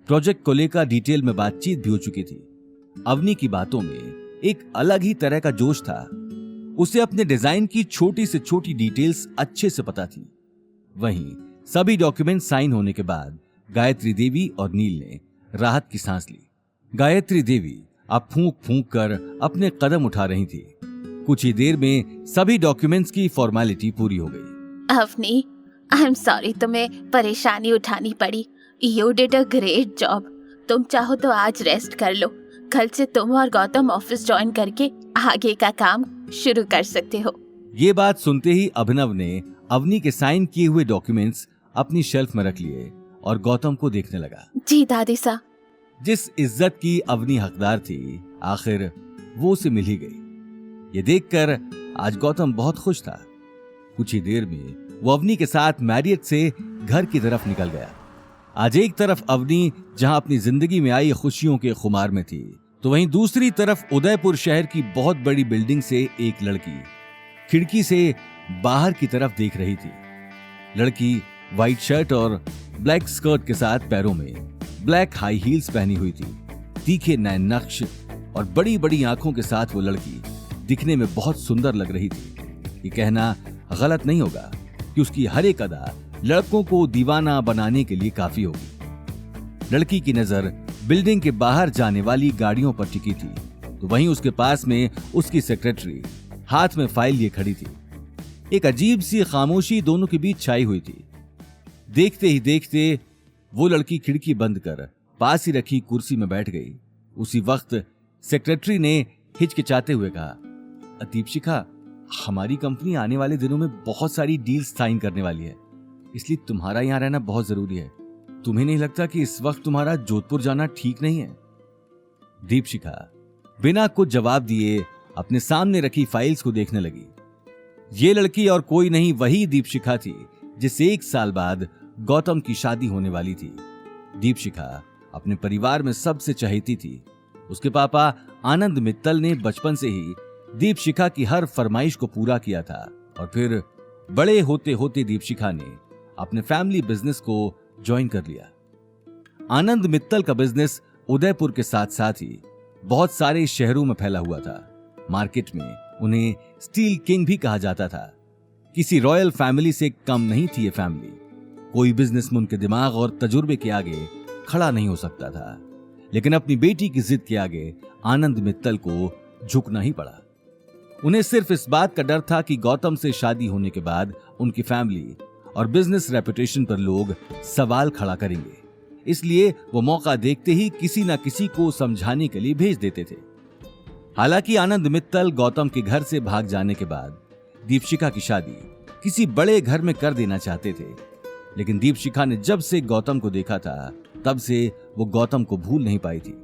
Project को लेकर detail में बातचीत भी हो चुकी थी। अवनी की बातों में एक अलग ही तरह का जोश था। उसे अपने डिजाइन की छोटी से छोटी डिटेल्स अच्छे से पता थी। वहीं सभी डॉक्यूमेंट साइन होने के बाद गायत्री देवी और नील ने राहत की सांस ली। गायत्री देवी अब फूंक फूंक कर अपने कदम उठा रही थी। कुछ ही देर में सभी डॉक्यूमेंट्स की फॉर्मेलिटी पूरी हो गई। अवनी, आई एम सॉरी तुम्हें परेशानी उठानी पड़ी। You did a great job. तुम चाहो तो आज रेस्ट कर लो। कल से तुम और गौतम ऑफिस ज्वाइन करके आगे का काम शुरू कर सकते हो। ये बात सुनते ही अभिनव ने अवनी के साइन किए हुए डॉक्यूमेंट्स अपनी शेल्फ में रख लिए और गौतम को देखने लगा। जी दादी सा। जिस इज्जत की अवनी हकदार थी, आखिर वो उसे मिल ही गई। ये देखकर आज गौतम बहुत खुश था। कुछ ही देर में वो अवनी के साथ मैरियट से घर की तरफ निकल गया। आज एक तरफ अवनी जहां अपनी जिंदगी में आई खुशियों के खुमार में थी, तो वहीं दूसरी तरफ उदयपुर शहर की बहुत बड़ी बिल्डिंग से एक लड़की खिड़की से बाहर की तरफ देख रही थी। लड़की व्हाइट शर्ट और ब्लैक स्कर्ट के साथ पैरों में ब्लैक हाई हील्स पहनी हुई थी। तीखे नैन नक्श और बड़ी बड़ी आंखों के साथ वो लड़की दिखने में बहुत सुंदर लग रही थी। ये कहना गलत नहीं होगा कि उसकी हर एक अदा लड़कों को दीवाना बनाने के लिए काफी होगी। लड़की की नजर बिल्डिंग के बाहर जाने वाली गाड़ियों पर टिकी थी, तो वहीं उसके पास में उसकी सेक्रेटरी हाथ में फाइल लिए खड़ी थी। एक अजीब सी खामोशी दोनों के बीच छाई हुई थी। देखते ही देखते वो लड़की खिड़की बंद कर पास ही रखी कुर्सी में बैठ गई। उसी वक्त सेक्रेटरी ने हिचकिचाते हुए कहा, दीपशिखा, हमारी कंपनी आने वाले दिनों में बहुत सारी डील्स साइन करने वाली है, इसलिए तुम्हारा यहां रहना बहुत जरूरी है। तुम्हें नहीं लगता कि इस वक्त तुम्हारा जोधपुर जाना ठीक नहीं है? दीपशिखा बिना कुछ जवाब दिए अपने सामने रखी फाइल्स को देखने लगी। ये लड़की और कोई नहीं वही दीपशिखा थी जिससे 1 साल बाद गौतम की शादी होने वाली थी। दीपशिखा अपने परिवार में सबसे चहेती थी। उसके पापा आनंद मित्तल ने बचपन से ही दीपशिखा की हर फरमाइश को पूरा किया था और फिर बड़े होते होते दीपशिखा ने अपने फैमिली बिजनेस को ज्वाइन कर लिया। आनंद मित्तल का बिजनेस उदयपुर के साथ साथ ही बहुत सारे शहरों में फैला हुआ था। मार्केट में उन्हें स्टील किंग भी कहा जाता था। किसी रॉयल फैमिली से कम नहीं थी ये फैमिली। कोई बिजनेस में उनके दिमाग और तजुर्बे के आगे खड़ा नहीं हो सकता था, लेकिन अपनी बेटी की जिद के आगे आनंद मित्तल को झुकना ही पड़ा। उन्हें सिर्फ इस बात का डर था कि गौतम से शादी होने के बाद उनकी फैमिली और बिजनेस रेपुटेशन पर लोग सवाल खड़ा करेंगे, इसलिए वो मौका देखते ही किसी ना किसी को समझाने के लिए भेज देते थे। हालांकि आनंद मित्तल गौतम के घर से भाग जाने के बाद दीपशिखा की शादी किसी बड़े घर में कर देना चाहते थे, लेकिन दीपशिखा ने जब से गौतम को देखा था तब से वो गौतम को भूल नहीं पाई थी।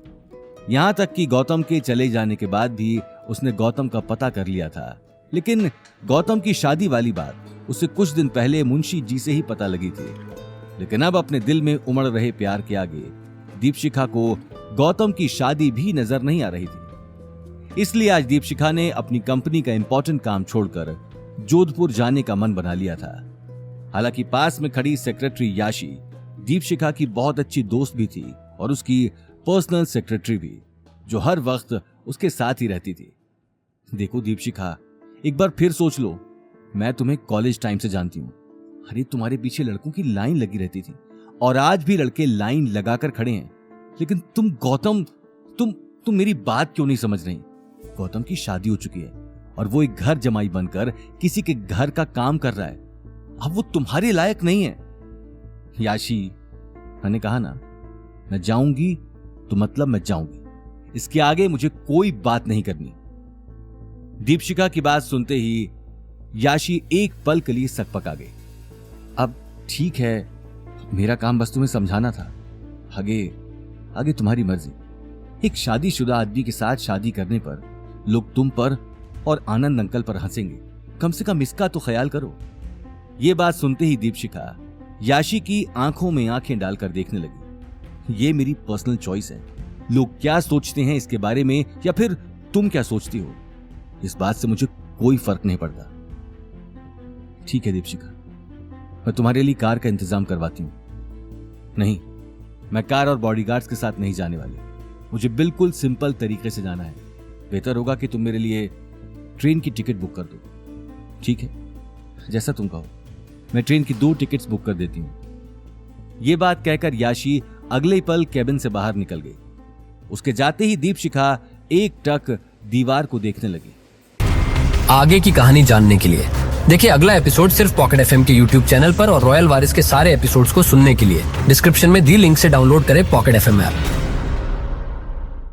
यहां तक कि गौतम के चले जाने के बाद भी उसने गौतम का पता कर लिया था, लेकिन गौतम की शादी वाली बात उसे कुछ दिन पहले मुंशी जी से ही पता लगी थी। लेकिन अब अपने दिल में उमड़ रहे प्यार के आगे दीपशिखा को गौतम की शादी भी नजर नहीं आ रही थी। इसलिए आज दीपशिखा ने अपनी कंपनी का इंपॉर्टेंट काम छोड़कर जोधपुर जाने का मन बना लिया था। हालांकि पास में खड़ी सेक्रेटरी याशी दीपशिखा की बहुत अच्छी दोस्त भी थी और उसकी पर्सनल सेक्रेटरी भी, जो हर वक्त उसके साथ ही रहती थी। देखो दीपशिखा, एक बार फिर सोच लो, मैं तुम्हें कॉलेज टाइम से जानती हूं। अरे तुम्हारे पीछे लड़कों की लाइन लगी रहती थी और आज भी लड़के लाइन लगाकर खड़े हैं, लेकिन तुम गौतम, तुम मेरी बात क्यों नहीं समझ रही? गौतम की शादी हो चुकी है और वो एक घर जमाई बनकर किसी के घर का काम कर रहा है। अब वो तुम्हारे लायक नहीं है। याशी, मैंने कहा ना, मैं जाऊंगी तो मतलब मैं जाऊंगी, इसके आगे मुझे कोई बात नहीं करनी। दीपशिखा की बात सुनते ही याशी एक पल के लिए सकपका गई। अब ठीक है, मेरा काम बस तुम्हें समझाना था, आगे तुम्हारी मर्जी। एक शादीशुदा आदमी के साथ शादी करने पर लोग तुम पर और आनंद अंकल पर हंसेंगे, कम से कम इसका तो ख्याल करो। ये बात सुनते ही दीपशिखा याशी की आंखों में आंखें डालकर देखने लगी। ये मेरी पर्सनल चॉइस है, लोग क्या सोचते हैं इसके बारे में या फिर तुम क्या सोचती हो, इस बात से मुझे कोई फर्क नहीं पड़ता। ठीक है दीपशिखा, मैं तुम्हारे लिए कार का इंतजाम करवाती हूं। नहीं, मैं कार और बॉडीगार्ड्स के साथ नहीं जाने वाली। मुझे बिल्कुल सिंपल तरीके से जाना है। बेहतर होगा कि तुम मेरे लिए ट्रेन की टिकट बुक कर दो। ठीक है, जैसा तुम कहो। मैं ट्रेन की 2 टिकट्स बुक कर देती हूँ। ये बात कहकर याशी अगले ही पल केबिन से बाहर निकल गई। उसके जाते ही दीपशिखा एक टक दीवार को देखने लगी। आगे की कहानी जानने के लिए देखिए अगला एपिसोड सिर्फ पॉकेट एफएम के यूट्यूब चैनल पर और रॉयल वारिस के सारे एपिसोड्स को सुनने के लिए डिस्क्रिप्शन में दी लिंक से डाउनलोड करें पॉकेट एफएम ऐप।